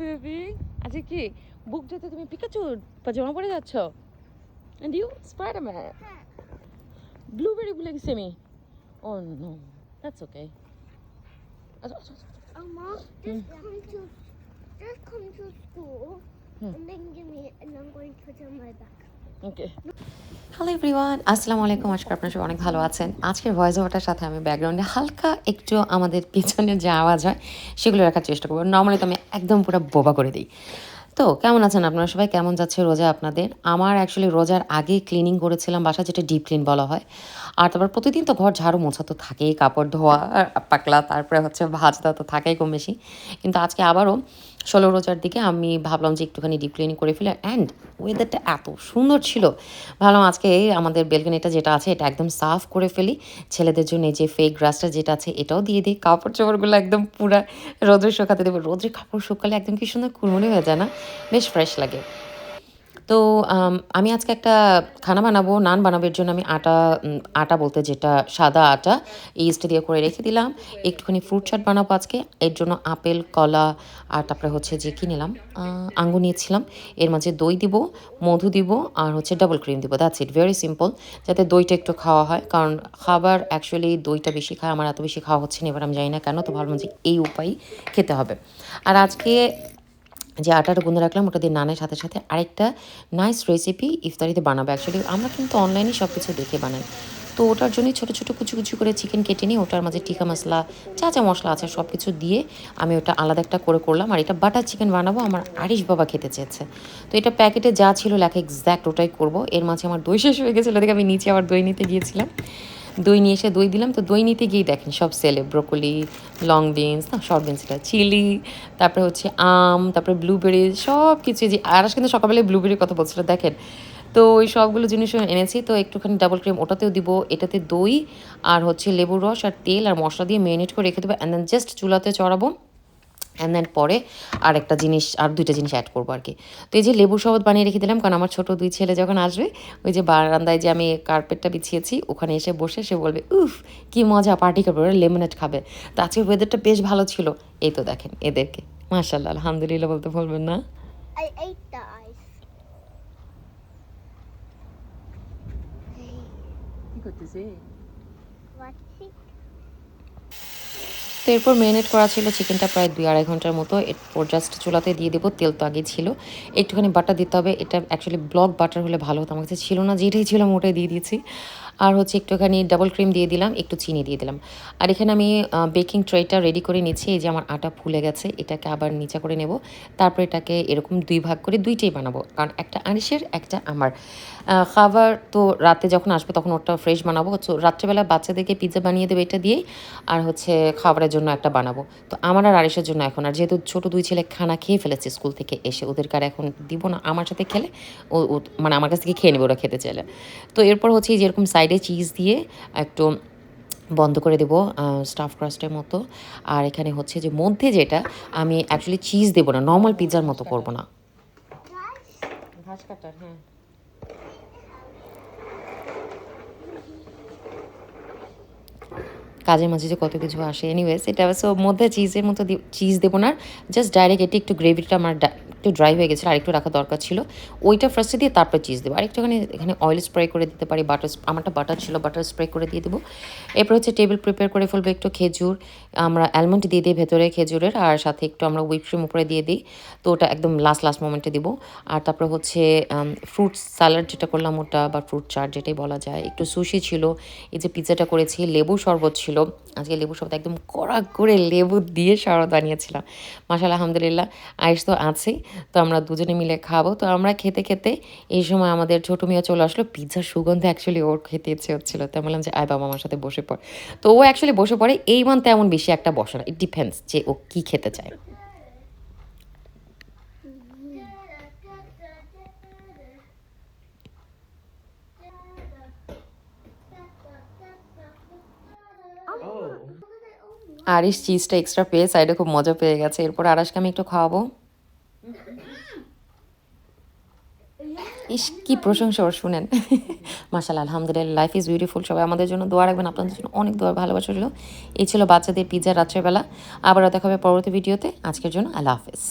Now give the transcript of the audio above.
Baby আজকে কি বুক যেতে তুমি পিকাচু পাজামা পরে যাচ্ছ এন্ড ইউ স্পাইডারম্যান ব্লুবেরি ভুলে গেছি আমি oh no that's okay Mom, just come to school and then give me and I'm going to put it on my back. Okay hello everyone, আসসালামু আলাইকুম। আজকে আপনারা সবাই অনেক ভালো আছেন। আজকের ভয়েস ওভারটার সাথে আমি ব্যাকগ্রাউন্ডে হালকা একটু আমাদের পেছনের যে আওয়াজ হয় সেগুলো রাখার চেষ্টা করবো। নর্মালি তো আমি একদম পুরো বোবা করে দিই। তো কেমন আছেন আপনারা সবাই? কেমন যাচ্ছে রোজা আপনাদের? আমার অ্যাকচুয়ালি রোজার আগে ক্লিনিং করেছিলাম বাসা, যেটা ডিপ ক্লিন বলা হয়। আর তারপর প্রতিদিন তো ঘর ঝাড়ু মোছা তো থাকেই, কাপড় ধোয়া পাকলা, তারপরে হচ্ছে ভাজটা তো থাকেই কম বেশি। কিন্তু আজকে আবারও 16 রোজার দিকে আমি ভাবলাম যে একটুখানি ডিপ ক্লিনিং করে ফেলে। অ্যান্ড ওয়েদারটা এত সুন্দর ছিল, ভাবলাম আজকে আমাদের বেলকনিটা যেটা আছে এটা একদম সাফ করে ফেলি। ছেলেদের জন্য এই যে ফেক গ্রাসটা যেটা আছে এটাও দিয়ে দিই। কাপড় চোপড়গুলো একদম পুরা রোদ্রে শুকাতে দেবো। রোদ্রে কাপড় শুকালে একদম কি সুন্দর কুড়মুড়ি হয়ে যায় না? বেশ ফ্রেশ লাগে। তো আমি আজকে একটা খানা বানাবো, নান বানাবো। এর জন্য আমি আটা বলতে যেটা সাদা আটা ইস্ট দিয়ে করে রেখে দিলাম। একটুখানি ফ্রুট চাট বানাবো আজকে। এর জন্য আপেল, কলা আর তারপরে হচ্ছে যে কী নিলাম, আঙ্গুর নিয়েছিলাম। এর মাঝে দই দিব, মধু দিব আর হচ্ছে ডাবল ক্রিম দিব। That's it, very simple. যাতে দইটা একটু খাওয়া হয়, কারণ খাবার অ্যাকচুয়ালি দইটা বেশি খায়, আমার এত বেশি খাওয়া হচ্ছে না। এবার আমি জানি না কেন, তো ভাবলাম যে এই উপায়ই খেতে হবে। আর আজকে যে আটাটা গুঁধে রাখলাম ওটা দিয়ে নানের সাথে সাথে আরেকটা নাইস রেসিপি ইফতারিতে বানাবো। অ্যাকচুয়ালি আমরা কিন্তু অনলাইনে সব কিছু দেখে বানাই। তো ওটার জন্যই ছোটো ছোটো কুচি কুচি করে চিকেন কেটে নিই, ওটার মাঝে টিকা মশলা যা যা মশলা আছে সব কিছু দিয়ে আমি ওটা আলাদা একটা করে করলাম। আর এটা বাটার চিকেন বানাবো, আমার আরিশ বাবা খেতে চেয়েছে। তো এটা প্যাকেটে যা ছিল লেখা এক্স্যাক্ট ওটাই করবো। এর মাঝে আমার দই শেষ হয়ে গেছিলো, দেখে আমি নিচে আবার দই নিতে গিয়েছিলাম। দই নিয়ে এসে দই দিলাম। তো দই নিতে গিয়েই দেখেন সব সেলে ব্রোকলি, লং বিনস, না শর্ট বিনস, এটা চিলি, তারপরে হচ্ছে আম, তারপরে ব্লুবেরি, সব কিছু। যে আরাস কিন্তু সকালবেলায় ব্লুবেরির কথা বলছিল, দেখেন। তো ওই সবগুলো জিনিসও এনেছি। তো একটুখানি ডাবল ক্রিম ওটাতেও দিব, এটাতে দই আর হচ্ছে লেবুর রস আর তেল আর মশলা দিয়ে ম্যারিনেট করে রেখে দেবো। অ্যান্ড দেন জাস্ট চুলাতে চড়াবো। অ্যান্ড দেন পরে আর একটা জিনিস, আর দুইটা জিনিস অ্যাড করবো আর কি। তো এই যে লেবুর শরবত বানিয়ে রেখে দিলাম, কারণ আমার ছোটো দুই ছেলে যখন আসবে, ওই যে বারান্দায় যে আমি কার্পেটটা বিছিয়েছি ওখানে এসে বসে সে বলবে উফ কি মজা, পার্টি করবে, ওরা লেমনেড খাবে। তো আজকের ওয়েদারটা বেশ ভালো ছিল। এই তো দেখেন এদেরকে, মাশাআল্লাহ আলহামদুলিল্লাহ বলতে বলবেন না? I ate the ice. কি করতেছি? What's it? তো এরপর ম্যারিনেট করা ছিল চিকেনটা প্রায় 2-2.5 ঘন্টার মতো। এরপর জাস্ট চুলাতে দিয়ে দেবো, তেল তো আগেই ছিল। একটুখানি বাটার দিতে হবে, এটা অ্যাকচুয়ালি ব্লক বাটার হলে ভালো হতো, আমার কাছে ছিল না, যেটাই ছিল আমি ওটাই দিয়ে দিয়েছি। আর হচ্ছে একটুখানি ডাবল ক্রিম দিয়ে দিলাম, একটু চিনি দিয়ে দিলাম। আর এখানে আমি বেকিং ট্রেটা রেডি করে নিচ্ছি। এই যে আমার আটা ফুলে গেছে, এটাকে আবার নিচা করে নেব। তারপর এটাকে এরকম 2 ভাগ করে 2টাই বানাবো, কারণ একটা আনিসের একটা আমার। খাবার তো রাতে যখন আসবে তখন ওটা ফ্রেশ বানাবো। তো রাত্রেবেলা বাচ্চাদেরকে পিৎজা বানিয়ে দেবে এটা দিয়েই, আর হচ্ছে খাবারের জন্য একটা বানাবো। তো আমার আর আরিসের জন্য এখন, আর যেহেতু ছোটো দুই ছেলে খানা খেয়ে ফেলেছে স্কুল থেকে এসে, ওদেরকে আর এখন দিব না। আমার সাথে খেলে ও মানে আমার কাছ থেকে খেয়ে নেবে ওরা খেতে চাইলে। তো এরপর হচ্ছে যেরকম সাইডে চিজ দিয়ে একটু বন্ধ করে দেবো স্টাফ ক্রাস্টের মতো। আর এখানে হচ্ছে যে মধ্যে যেটা আমি অ্যাকচুয়ালি চিজ দেবো না, নর্মাল পিৎজার মতো করবো না। ঘাস কাটার, হ্যাঁ। কাজের মাঝে যে কত কিছু আসে, এনিওয়েজ এটা সো মধ্যে চিজের মতো চিজ দেবো না, জাস্ট ডাইরেক্ট এটি একটু গ্রেভিটা আমার একটু ড্রাই হয়ে গেছিলো, আর একটু রাখা দরকার ছিল। ওইটা ফার্স্টে দিয়ে তারপর চিজ দেবো। আর একটুখানি এখানে অয়েল স্প্রে করে দিতে পারি, বাটার, আমারটা বাটার ছিল, বাটার স্প্রে করে দিয়ে দেবো। এরপর হচ্ছে টেবিল প্রিপেয়ার করে ফেলবো, একটু খেজুর, আমরা অ্যালমন্ড দিয়ে দিই ভেতরে খেজুরের, আর সাথে একটু আমরা হুইপ ক্রিম উপরে দিয়ে দিই। তো ওটা একদম লাস্ট মোমেন্টে দিব। আর তারপরে হচ্ছে ফ্রুট স্যালাড যেটা করলাম ওটা, বা ফ্রুট চাট যেটাই বলা যায়, একটু সুশি ছিল, এই যে পিৎজাটা করেছি, লেবু শরবত ছিল। আজকে লেবু শরবত একদম কড়া করে লেবু দিয়ে শরবত বানিয়েছিলাম। মাশাআল্লাহ আলহামদুলিল্লাহ, আয়েশ তো আছেই। তো আমরা দুজনে মিলে খাবো। তো আমরা খেতে খেতে এই সময় আমাদের ছোটো মেয়ে চলে আসলো, পিৎজার সুগন্ধে অ্যাকচুয়ালি ওর খেতে ইচ্ছে হচ্ছিলো। তো বললাম যে আয় বাবা আমার সাথে বসে পড়। তো ও অ্যাকচুয়ালি বসে পড়ে, এই মান্থে এমন বেশি একটা বসে না, ইট ডিপেন্ডস যে ও কী খেতে চায়। আরিশ চিজটা এক্সট্রা পেয়ে সাইডে খুব মজা পেয়ে গেছে। এরপর আরাশকে আমি একটু খাওয়াবো। ইস কি প্রশংসা ওর, শুনেন। মাশাআল্লাহ আলহামদুলিল্লাহ, লাইফ ইজ বিউটিফুল। সবাই আমাদের জন্য দোয়া রাখবেন, আপনাদের জন্য অনেক দোয়া ভালোবাসা ছিল। এই ছিল বাচ্চাদের পিৎজা রাত্রেবেলা। আবারও দেখা হবে পরবর্তী ভিডিওতে। আজকের জন্য আল্লাহ হাফেজ।